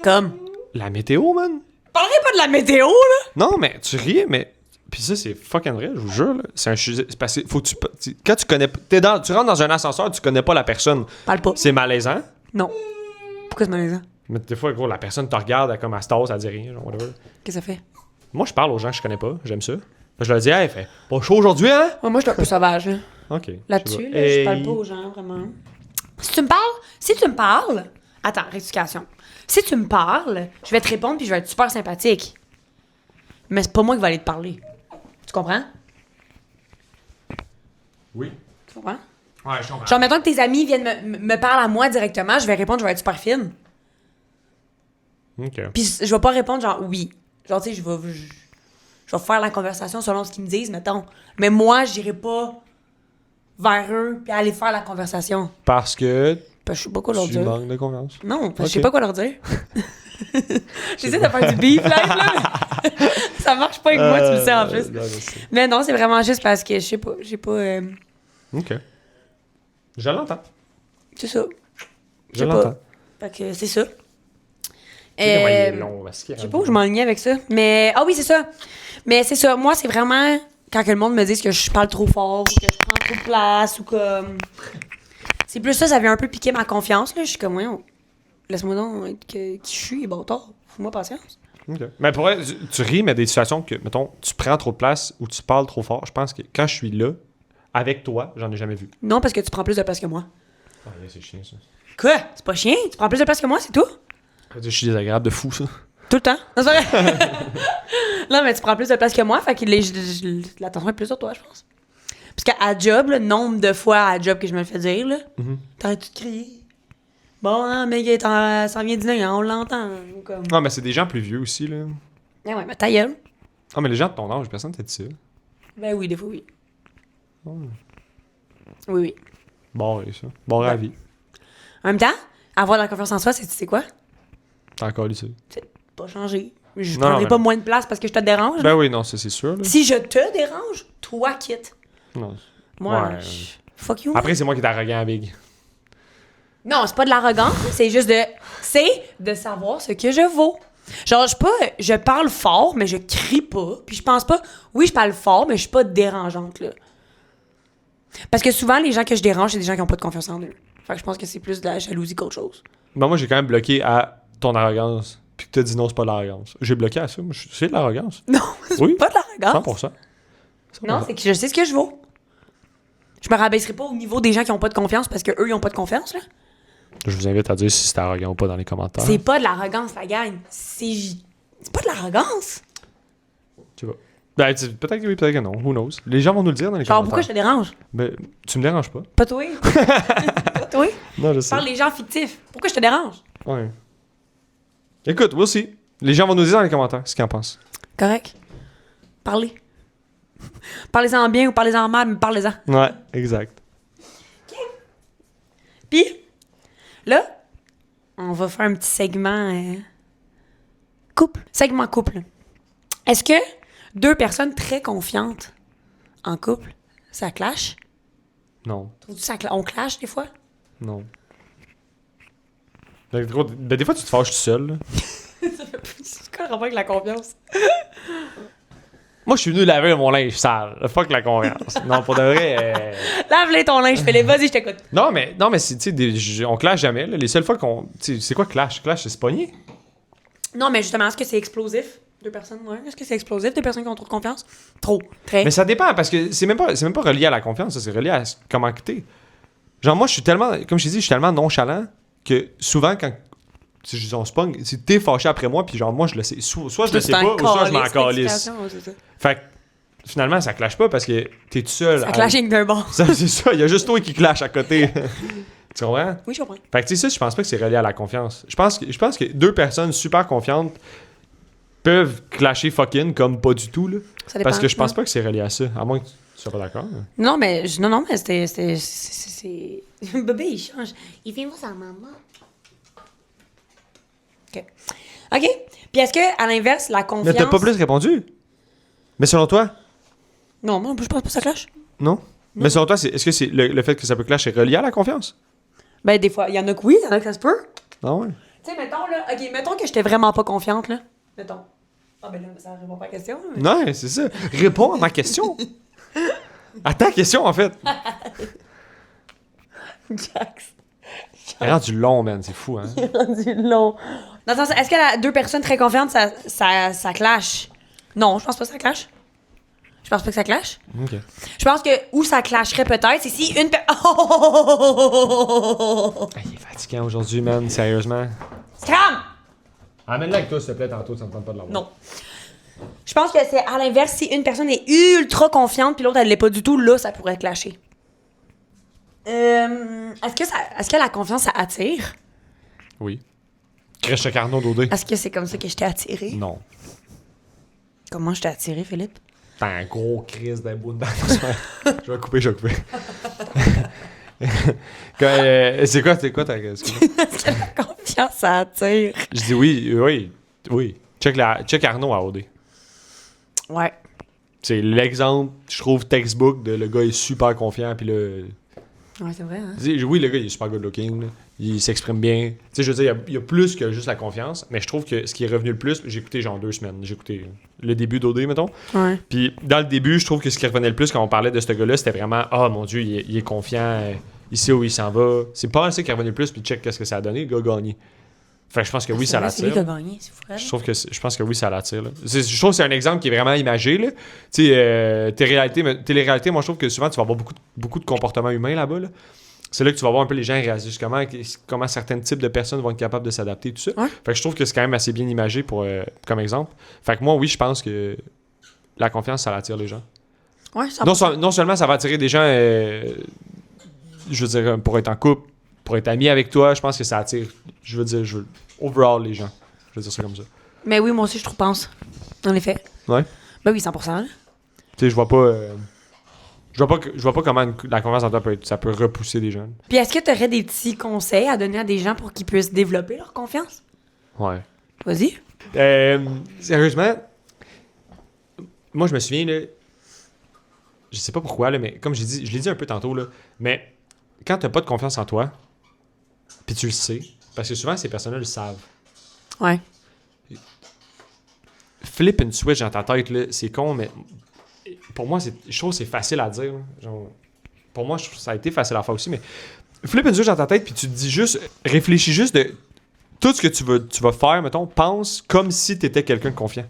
Comme. La météo, man. Je parlerai pas de la météo, là. Non, mais tu ris, mais... Puis ça, c'est fucking vrai, je vous jure, là. C'est un sujet... C'est parce que faut que quand tu connais... tu rentres dans un ascenseur, tu connais pas la personne. Parle pas. C'est malaisant. Non. Pourquoi c'est malaisant? Mais des fois, gros, la personne te regarde, elle, comme elle se tasse, elle dit rien, genre, whatever. Qu'est-ce que ça fait? Moi, je parle aux gens que je connais pas, j'aime ça. Je leur dis, hey, fait pas chaud aujourd'hui, hein? Ouais, moi, je suis un peu sauvage, là. Ok. Là-dessus, je je parle pas aux gens, vraiment. Si tu me parles... Attends, rectification. Si tu me parles, je vais te répondre puis je vais être super sympathique. Mais c'est pas moi qui vais aller te parler. Tu comprends? Oui. Tu comprends? Ouais, je comprends. Genre, mettons que tes amis viennent me parler à moi directement, je vais répondre, je vais être super fine. Ok. Puis je vais pas répondre genre oui. Genre, tu sais, je vais faire la conversation selon ce qu'ils me disent, mettons. Mais moi, j'irai pas vers eux puis aller faire la conversation. Parce que Parce que je sais pas quoi leur tu dire. manques de confiance. Non, parce que je Ok. sais pas quoi leur dire. J'essaie de faire du beef live, là. Ça marche pas avec moi, tu le sais en plus. Non, je sais. Mais non, c'est vraiment juste parce que je sais pas. J'ai pas. Ok. Je l'entends. C'est ça. Je sais pas. l'entends. Fait que c'est ça. Tu sais comment il est long, parce qu'il Je sais pas où je m'enlignais avec ça. Mais. Ah oui, c'est ça. Mais c'est ça. Moi, c'est vraiment quand que le monde me dit que je parle trop fort ou que je prends trop de place ou comme. C'est plus ça vient un peu piquer ma confiance, là. Je suis comme, ouais, laisse-moi donc être qui je suis, bon tard. Fous-moi patience. Ok. Mais pour vrai, tu ris, mais des situations que, mettons, tu prends trop de place ou tu parles trop fort, je pense que quand je suis là, avec toi, j'en ai jamais vu. Non, parce que tu prends plus de place que moi. Ah, c'est chiant, ça. Quoi? C'est pas chien? Tu prends plus de place que moi, c'est tout? Je suis désagréable de fou, ça. Tout le temps. Non, c'est vrai. Non, mais tu prends plus de place que moi, fait que l'attention est plus sur toi, je pense. Parce qu'à job, le nombre de fois à job que je me le fais dire, là, t'arrêtes-tu de crier? Bon, hein, mais il s'en vient dîner, hein, on l'entend. Ou comme... Non, mais c'est des gens plus vieux aussi, là. Ah ouais, mais ta gueule. Ah, mais les gens de ton âge, personne t'a dit ça. Ben oui, des fois, oui. Oh. Oui, oui. Bon, et ça. Bon, ravi. En même temps, avoir de la confiance en soi, c'est quoi? T'as encore lu ça. C'est pas changer. Je Non, prendrai mais pas non. moins de place parce que je te dérange. Ben oui, non, ça, c'est sûr, là. Si je te dérange, toi quitte. Non. Moi, Ouais. fuck you. Après, c'est moi qui est arrogant, Big. Non, c'est pas de l'arrogance, c'est juste de savoir ce que je vaux. Genre, je parle fort, mais je crie pas. Puis je pense pas, oui, je parle fort, mais je suis pas dérangeante, là. Parce que souvent, les gens que je dérange, c'est des gens qui ont pas de confiance en eux. Fait que je pense que c'est plus de la jalousie qu'autre chose. Ben, moi, j'ai quand même bloqué à ton arrogance. Puis que t'as dit non, c'est pas de l'arrogance. J'ai bloqué à ça. Moi, c'est de l'arrogance. Non, c'est Oui. pas de l'arrogance. 100%. Non, c'est que je sais ce que je vaux. Je me rabaisserai pas au niveau des gens qui ont pas de confiance parce que eux ils ont pas de confiance, là. Je vous invite à dire si c'est arrogant ou pas dans les commentaires. C'est pas de l'arrogance, la gang. C'est pas de l'arrogance. Tu vois. Ben, peut-être que oui, peut-être que non. Who knows? Les gens vont nous le dire dans les Genre, commentaires. pourquoi je te dérange? Ben, tu me déranges pas. Pas toi. Pas toi. Non, je sais. Parle les gens fictifs. Pourquoi je te dérange? Ouais. Écoute, we'll see. Les gens vont nous dire dans les commentaires ce qu'ils en pensent. Correct. Parlez. Parlez-en bien ou parlez-en mal, mais parlez-en. Ouais, exact. Puis, là, on va faire un petit segment couple. Segment couple. Est-ce que deux personnes très confiantes en couple, ça clash? Non. Trouves-tu ça on clash des fois? Non. Ben, des fois, tu te fâches tout seul. Là. C'est quoi le rapport avec la confiance? Moi, je suis venu laver mon linge sale. Fuck la confiance. Non, pour de vrai. Lave-les ton linge, fais-les. Vas-y, je t'écoute. Non, mais c'est, tu sais, on clash jamais. Là. Les seules fois qu'on. Tu sais, c'est quoi clash? Clash, c'est se pogner. Non, mais justement, est-ce que c'est explosif? Deux personnes, ouais. Est-ce que c'est explosif, deux personnes qui ont trop de confiance? Trop. Très. Mais ça dépend, parce que c'est même pas relié à la confiance, ça, c'est relié à comment que t'es. Genre, moi, je suis tellement. Comme je t'ai dit, je suis tellement nonchalant que souvent, quand. Tu sais, on se pogne, si t'es fâché après moi, puis genre, moi, je le sais. Soit je le sais pas, ou soit je m'en calisse. Fait que finalement, ça clash pas parce que t'es tout seul. Ça clash avec d'un bon. C'est ça, il y a juste toi qui clash à côté. Tu comprends? Oui, je comprends. Fait que tu sais, ça, je pense pas que c'est relié à la confiance. Je pense que deux personnes super confiantes peuvent clasher fucking comme pas du tout, là. Ça dépend. Parce que je pense pas que c'est relié à ça, à moins que tu sois pas d'accord. Hein. Non, mais c'est. Bébé, il change. Il vient voir sa maman. OK. Puis est-ce que, à l'inverse, la confiance. Mais t'as pas plus répondu? Mais selon toi? Non, moi, je pense pas que ça clash. Non? Mais selon toi, est-ce que c'est le fait que ça peut clash est relié à la confiance? Ben, des fois, il y en a que oui, il y en a que ça se peut. Ah ouais? Tu sais, mettons, là, OK, mettons que j'étais vraiment pas confiante, là. Mettons. Ah, ben là, ça répond pas à la question. Mais... Non, c'est ça. Réponds à ma question. À ta question, en fait. Jax. Elle est rendue long, man. C'est fou, hein? Il est rendu long. Dans le sens, est-ce que deux personnes très confiantes, ça clash? Non, je pense pas que ça clash. Je pense pas que ça clash. OK. Je pense que où ça clasherait peut-être, c'est si une personne... Il est fatigant aujourd'hui, man. Sérieusement. Scram! Amène-le avec toi, s'il te plaît, tantôt. Ça me tente pas de l'avoir. Non. Je pense que c'est à l'inverse, si une personne est ultra confiante puis l'autre elle l'est pas du tout, là ça pourrait clasher. Est-ce que la confiance ça attire? Oui. Crèche Carnot d'OD. Est-ce que c'est comme ça que je t'ai attiré? Non. Comment je t'ai attiré, Philippe? T'as un gros crise d'un bout de dent. Je vais couper. C'est quoi ta question? Est-ce que la confiance ça attire? Je dis oui. Check Arnaud à OD. Ouais. C'est l'exemple, je trouve, textbook de le gars est super confiant, puis là... Ouais, c'est vrai, hein? Oui, le gars, il est super good looking, là. Il s'exprime bien. Tu sais, je veux dire, il y a plus que juste la confiance, mais je trouve que ce qui est revenu le plus, j'ai écouté genre 2 semaines, j'ai écouté le début d'OD, mettons. Ouais. Puis dans le début, je trouve que ce qui revenait le plus quand on parlait de ce gars-là, c'était vraiment « Ah, mon Dieu, il est confiant, il sait où il s'en va. » C'est pas ça qui est revenu le plus, puis check qu'est-ce que ça a donné, le gars a gagné. Fait que je pense que oui, ça C'est lui l'attire. qui a gagné, c'est fou. Je pense que oui, ça l'attire. Là. Je trouve que c'est un exemple qui est vraiment imagé. Là. Tu sais, télé-réalité, moi, je trouve que souvent, tu vas avoir beaucoup de comportements humains là-bas. Là. C'est là que tu vas voir un peu les gens réagissent, comment certains types de personnes vont être capables de s'adapter, tout ça. Ouais. Fait que je trouve que c'est quand même assez bien imagé comme exemple. Fait que moi, oui, je pense que la confiance, ça l'attire les gens. Ouais, ça Non seulement ça va attirer des gens, je veux dire, pour être en couple, pour être ami avec toi, je pense que ça attire, overall les gens. Je veux dire ça comme ça. Mais oui, moi aussi, je pense. En effet. Ouais. Ben oui, 100%. Là. Tu sais, je vois pas comment la confiance en toi ça peut repousser des gens. Puis est-ce que tu aurais des petits conseils à donner à des gens pour qu'ils puissent développer leur confiance? Ouais. Vas-y. Sérieusement, moi, je me souviens, là, je sais pas pourquoi, là, mais comme je l'ai dit un peu tantôt, là, mais quand t'as pas de confiance en toi, puis tu le sais, parce que souvent, ces personnes-là le savent. Ouais. Flip une switch dans ta tête, là, c'est con, mais pour moi, je trouve que c'est facile à dire. Là. Genre, pour moi, je trouve que ça a été facile à faire aussi, mais flip une switch dans ta tête, puis tu te dis juste, réfléchis juste de tout ce que tu vas faire, mettons, pense comme si t'étais quelqu'un de confiant.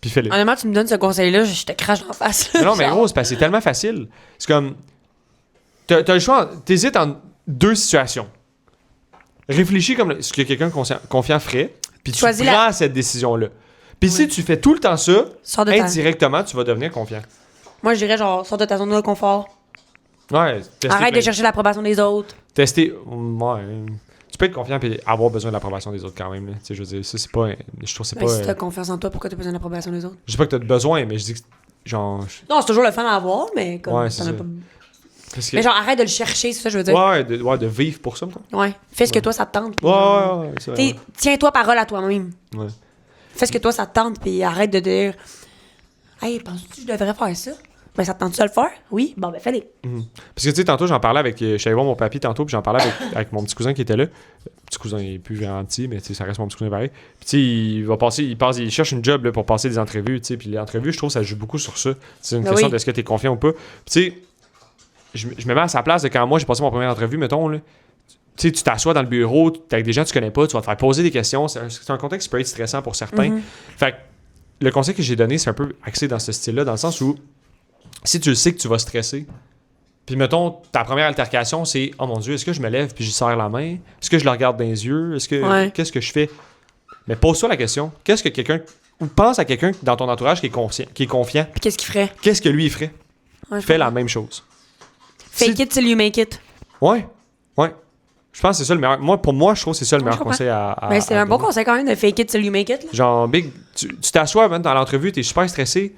Puis fais-le. Honnêtement, tu me donnes ce conseil-là, je te crache en face. Non, mais gros, c'est parce que c'est tellement facile. C'est comme, t'as le choix, t'hésites en 2 situations. Réfléchis comme ce que quelqu'un confiant ferait, puis tu prends cette décision-là. Puis si tu fais tout le temps ça, indirectement, tu vas devenir confiant. Moi, je dirais genre, sors de ta zone de confort. Ouais. Arrête de chercher l'approbation des autres. Tester. Ouais. Tu peux être confiant et avoir besoin de l'approbation des autres quand même. Tu sais, je veux dire, ça, c'est pas. Je trouve que c'est pas. Si t'as confiance en toi, pourquoi t'as besoin de l'approbation des autres? Je sais pas que t'as besoin, mais je dis que. Genre. Non, c'est toujours le fun à avoir, mais comme. Ouais, c'est ça. Pas... Que... Mais genre, arrête de le chercher, c'est ça, je veux dire. Ouais, de vivre pour ça, mettons. Ouais. Fais ce que toi, ça te tente. Ouais, c'est vrai. Tiens-toi parole à toi-même. Ouais. Fais ce que toi, ça te tente, puis arrête de dire hey, penses-tu que je devrais faire ça? Ben, ça te tente-tu de le faire? Oui? Bon, ben, fais-les. Parce que, tu sais, tantôt, j'en parlais avec. Je suis allé voir mon papy tantôt, puis j'en parlais avec mon petit cousin qui était là. Le petit cousin, il est plus vraiment petit, mais tu sais, ça reste mon petit cousin pareil. Puis, tu sais, il cherche une job là, pour passer des entrevues, tu sais. Puis, les entrevues, je trouve, ça joue beaucoup sur ça. C'est une question de est-ce que tu es confiant ou pas. Puis, tu sais, je me mets à sa place de quand moi, j'ai passé mon première entrevue, mettons, là. Tu sais, tu t'assois dans le bureau, t'es avec des gens que tu connais pas, tu vas te faire poser des questions. C'est un contexte qui peut être stressant pour certains. Fait que le conseil que j'ai donné, c'est un peu axé dans ce style-là, dans le sens où si tu le sais que tu vas stresser, puis mettons, ta première altercation, c'est « Oh mon Dieu, est-ce que je me lève puis j'y serre la main? Est-ce que je le regarde dans les yeux? Qu'est-ce que je fais? » Mais pose-toi la question. Qu'est-ce que quelqu'un... Ou pense à quelqu'un dans ton entourage qui est confiant. Puis qu'est-ce qu'il ferait? Qu'est-ce que lui, il ferait? Ouais, fais la même chose. Fake it till you make it. Ouais. Je pense que c'est ça le meilleur... Pour moi, je trouve que c'est ça le meilleur conseil à ben, c'est un bon conseil quand même de fake it till you make it. Là. Genre, Big, tu t'assois man, dans l'entrevue, t'es super stressé.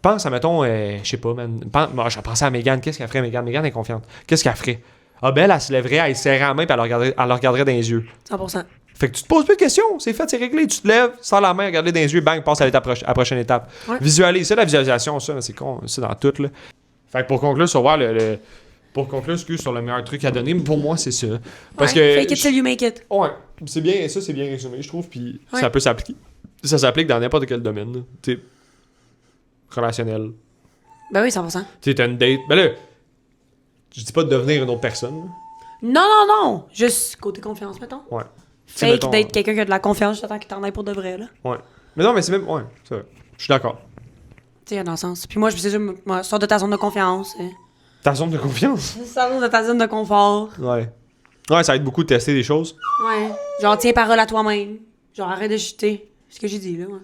Pense à, mettons, je sais pas, man. Moi, j'ai pensé à Mégane. Qu'est-ce qu'elle ferait, Mégane? Mégane est confiante. Qu'est-ce qu'elle ferait? Ah, ben, elle se lèverait, elle serrerait la main, puis elle le regarderait dans les yeux. 100%. Fait que tu te poses plus de questions, c'est fait, c'est réglé. Tu te lèves, sors la main, regarde dans les yeux, bang, passe à à la prochaine étape. Ouais. Visualise, c'est la visualisation, ça, c'est con, c'est dans tout, là. Fait que pour conclure sur voir pour conclure, sur le meilleur truc à donner, pour moi, c'est ça. Parce que. Fake it till you make it. Ouais, c'est bien résumé, je trouve, puis Ouais. ça peut s'appliquer. Ça s'applique dans n'importe quel domaine, là. Tu sais, relationnel. Ben oui, 100%. Tu sais, t'as une date. Ben là, je dis pas de devenir une autre personne, là. Non. Juste côté confiance, mettons. Ouais. Fake mettons, d'être quelqu'un qui a de la confiance, j'attends qu'il t'en aille pour de vrai, là. Ouais. Mais non, mais c'est même. Ouais, c'est vrai. Je suis d'accord. Tu sais, dans le sens. Puis moi, je sais, moi, sors de ta zone de confiance. Ta zone de confiance. Sors de ta zone de confort. Ouais. Ouais, ça aide beaucoup de tester des choses. Ouais. Genre, tiens parole à toi-même. Genre, arrête de chuter. C'est ce que j'ai dit, là, ouais.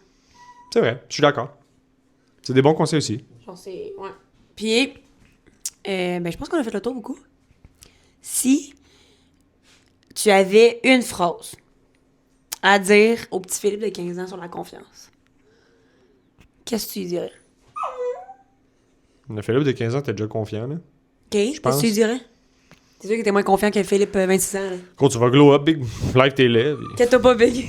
C'est vrai, je suis d'accord. C'est des bons conseils aussi. Genre, c'est. Ouais. Puis, ben, je pense qu'on a fait le tour beaucoup. Si tu avais une phrase à dire au petit Philippe de 15 ans sur la confiance, qu'est-ce que tu lui dirais? Le Philippe de 15 ans, t'es déjà confiant, là. OK? Qu'est-ce pense. que tu lui dirais? C'est sûr que t'es moins confiant que Philippe, 26 ans, là. Gros, tu vas glow up, big. Live tes lèvres. Qu'est-ce pas big?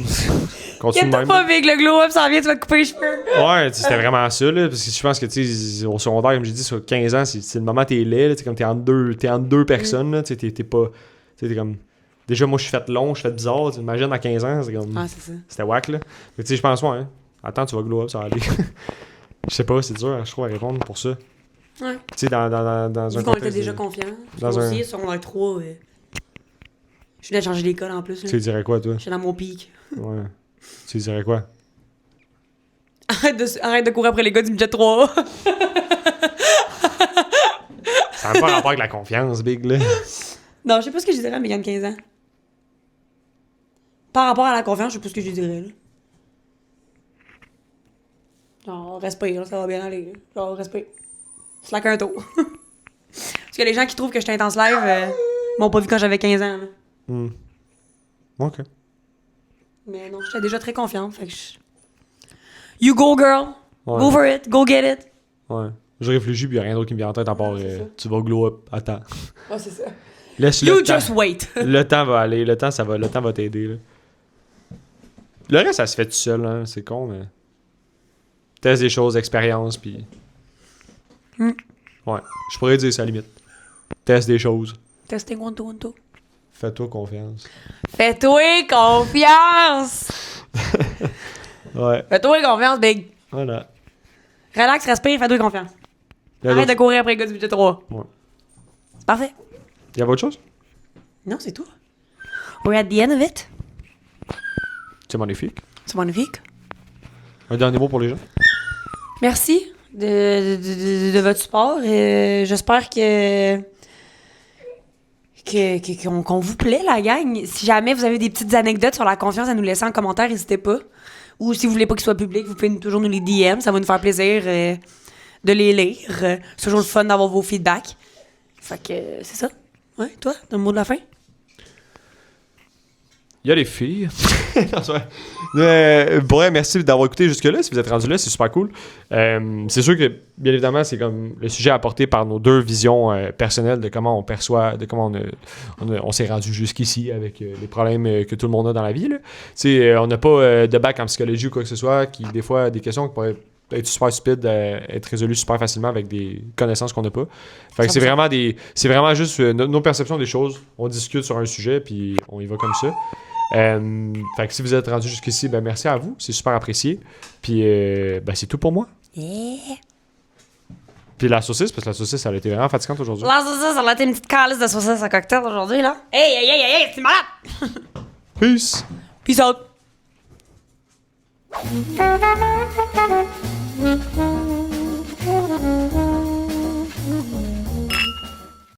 Continue Qu'est-ce même. pas big? Le glow-up s'en vient, tu vas te couper les cheveux. Ouais, c'était vraiment ça, là. Parce que je pense que, tu sais, au secondaire, comme j'ai dit, sur 15 ans, c'est le moment où t'es laid, là. T'es comme, t'es entre deux personnes, là. Tu sais, t'es pas. Tu sais, t'es comme. Déjà, moi, je suis fait long, je suis fait bizarre. Imagine à 15 ans, c'est comme. Ah, c'est ça. C'était whack, là. Mais tu sais, je pense, ouais, hein. Attends, tu vas glow up, ça va aller. Je sais pas, c'est dur, je trouve, à répondre pour ça. Ouais. Tu sais, dans un Vu qu'on était contexte déjà de- confiants. dans Moi un- aussi, sur mon 3, je venais de changer d'école en plus. Tu lui dirais quoi, toi? J'étais dans mon pic. Ouais. Tu lui dirais quoi? Arrête de courir après les gars du budget 3. Ça n'a pas rapport avec la confiance, big, là. Non, je sais pas ce que je dirais à Mégane 15 ans. Par rapport à la confiance, je sais pas ce que je dirais, là. Genre, respire, là, ça va bien aller. Là. Genre, respire. Slack un tour. Parce que les gens qui trouvent que j'étais intense live m'ont pas vu quand j'avais 15 ans, là. Hmm. Ok. Mais non, j'étais déjà très confiante, fait que You go, girl! Ouais. Go for it! Go get it! Ouais. Je réfléchis, puis il n'y a rien d'autre qui me vient en tête à part c'est ça. tu vas glow up. Attends. Oh, c'est ça. Laisse You le temps. just wait! Le temps va aller. Le temps va t'aider, là. Le reste, ça se fait tout seul, hein. C'est con, mais. Teste des choses, expérience, puis. Hmm. Ouais. Je pourrais dire ça à la limite. Teste des choses. Testing 1, 2, 1, 2. Fais-toi confiance. Fais-toi confiance! Ouais. Fais-toi confiance, big! Voilà. Relax, respire, fais-toi confiance. Il y a Arrête de d'autres- courir après les gars du budget 3. Ouais. C'est parfait. Il y a autre chose? Non, c'est tout. We're at the end of it. C'est magnifique. C'est magnifique. Un dernier mot pour les gens? Merci de votre support. J'espère qu'on vous plaît, la gang. Si jamais vous avez des petites anecdotes sur la confiance à nous laisser en commentaire, n'hésitez pas. Ou si vous voulez pas qu'ils soient publics, vous pouvez toujours nous les DM. Ça va nous faire plaisir de les lire. C'est toujours le fun d'avoir vos feedbacks. Fait que c'est ça. Ouais, toi, t'as le mot de la fin? Il y a les filles. Non, c'est vrai. Pour vrai, merci d'avoir écouté jusque-là. Si vous êtes rendu là, c'est super cool. C'est sûr que, bien évidemment, c'est comme le sujet apporté par nos deux visions personnelles de comment on perçoit, de comment on s'est rendu jusqu'ici avec les problèmes que tout le monde a dans la vie. Là. On n'a pas de bac en psychologie ou quoi que ce soit, qui, des fois, des questions qui pourraient être super stupides, être résolues super facilement avec des connaissances qu'on n'a pas. Fait que c'est vraiment juste nos perceptions des choses. On discute sur un sujet, puis on y va comme ça. Fait que si vous êtes rendu jusqu'ici, ben merci à vous, c'est super apprécié. Puis ben c'est tout pour moi. Yeah! Puis la saucisse, parce que la saucisse, elle a été vraiment fatigante aujourd'hui. Là, ça a été une petite calice de saucisse à cocktail aujourd'hui, là. Hey, c'est malade! Peace! Peace out! Thank you.